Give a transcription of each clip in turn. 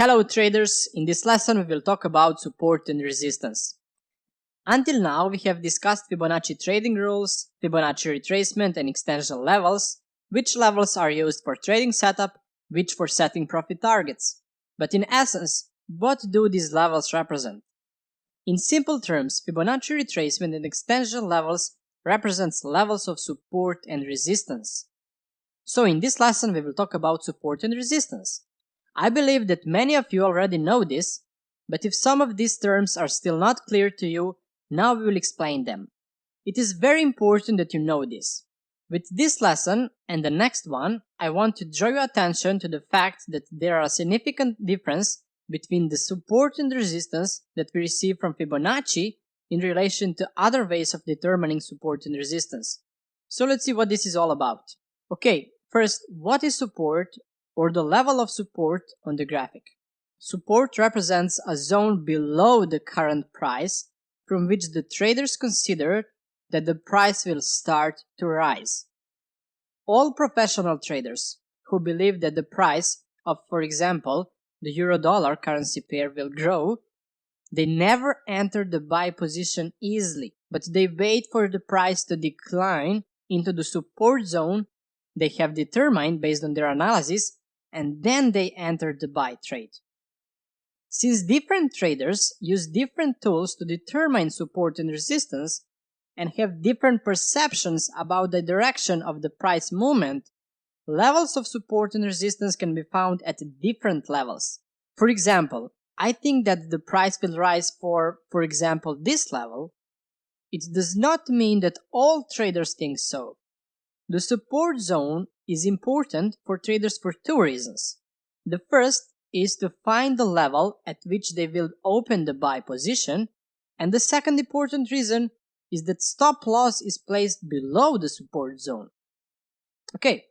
Hello traders, in this lesson we will talk about support and resistance. Until now we have discussed Fibonacci trading rules, Fibonacci retracement and extension levels, which levels are used for trading setup, which for setting profit targets. But in essence, what do these levels represent? In simple terms, Fibonacci retracement and extension levels represents levels of support and resistance. So in this lesson we will talk about support and resistance. I believe that many of you already know this, but if some of these terms are still not clear to you, now we will explain them. It is very important that you know this. With this lesson and the next one, I want to draw your attention to the fact that there are a significant difference between the support and resistance that we receive from Fibonacci in relation to other ways of determining support and resistance. So let's see what this is all about. Okay, first, what is support or the level of support on the graphic? Support represents a zone below the current price from which the traders consider that the price will start to rise. All professional traders who believe that the price of, for example, the euro-dollar currency pair will grow, they never enter the buy position easily, but they wait for the price to decline into the support zone they have determined based on their analysis, and then they enter the buy trade. Since different traders use different tools to determine support and resistance and have different perceptions about the direction of the price movement, levels of support and resistance can be found at different levels. For example, I think that the price will rise for example, this level. It does not mean that all traders think so. The support zone is important for traders for two reasons. The first is to find the level at which they will open the buy position, and the second important reason is that stop loss is placed below the support zone. Okay,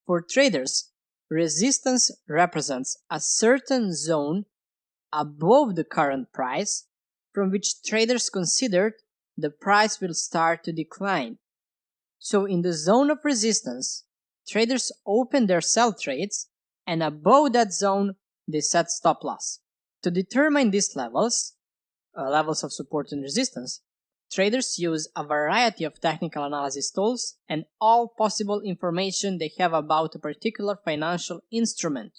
for traders, resistance represents a certain zone above the current price from which traders considered the price will start to decline. So in the zone of resistance, traders open their sell trades, and above that zone they set stop loss. To determine these levels of support and resistance, traders use a variety of technical analysis tools and all possible information they have about a particular financial instrument.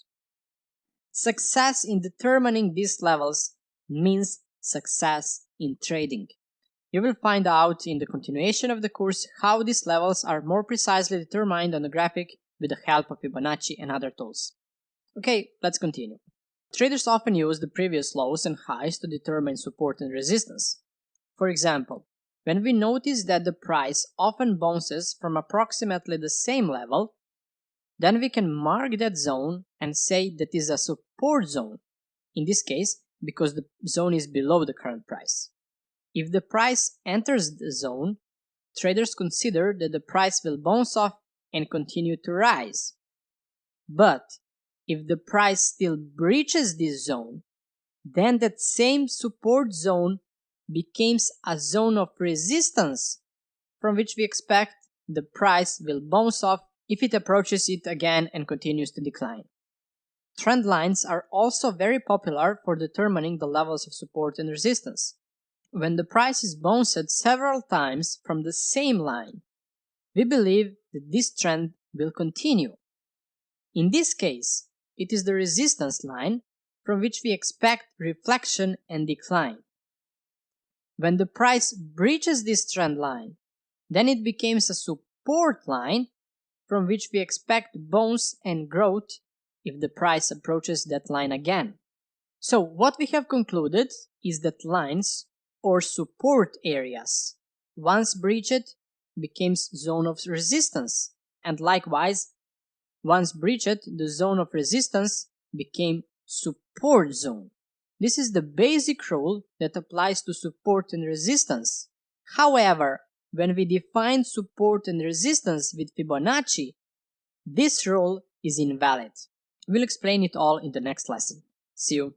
Success in determining these levels means success in trading. You will find out in the continuation of the course how these levels are more precisely determined on the graphic with the help of Fibonacci and other tools. Okay, let's continue. Traders often use the previous lows and highs to determine support and resistance. For example, when we notice that the price often bounces from approximately the same level, then we can mark that zone and say that is a support zone, in this case because the zone is below the current price. If the price enters the zone, traders consider that the price will bounce off and continue to rise. But if the price still breaches this zone, then that same support zone becomes a zone of resistance from which we expect the price will bounce off if it approaches it again and continues to decline. Trend lines are also very popular for determining the levels of support and resistance. When the price is bounced several times from the same line, we believe that this trend will continue. In this case, it is the resistance line from which we expect reflection and decline. When the price breaches this trend line, then it becomes a support line from which we expect bounce and growth if the price approaches that line again. So what we have concluded is that lines or support areas, once breached, becomes zone of resistance, and likewise, once breached, the zone of resistance became support zone. This is the basic rule that applies to support and resistance. However, when we define support and resistance with Fibonacci, this rule is invalid. We'll explain it all in the next lesson. See you.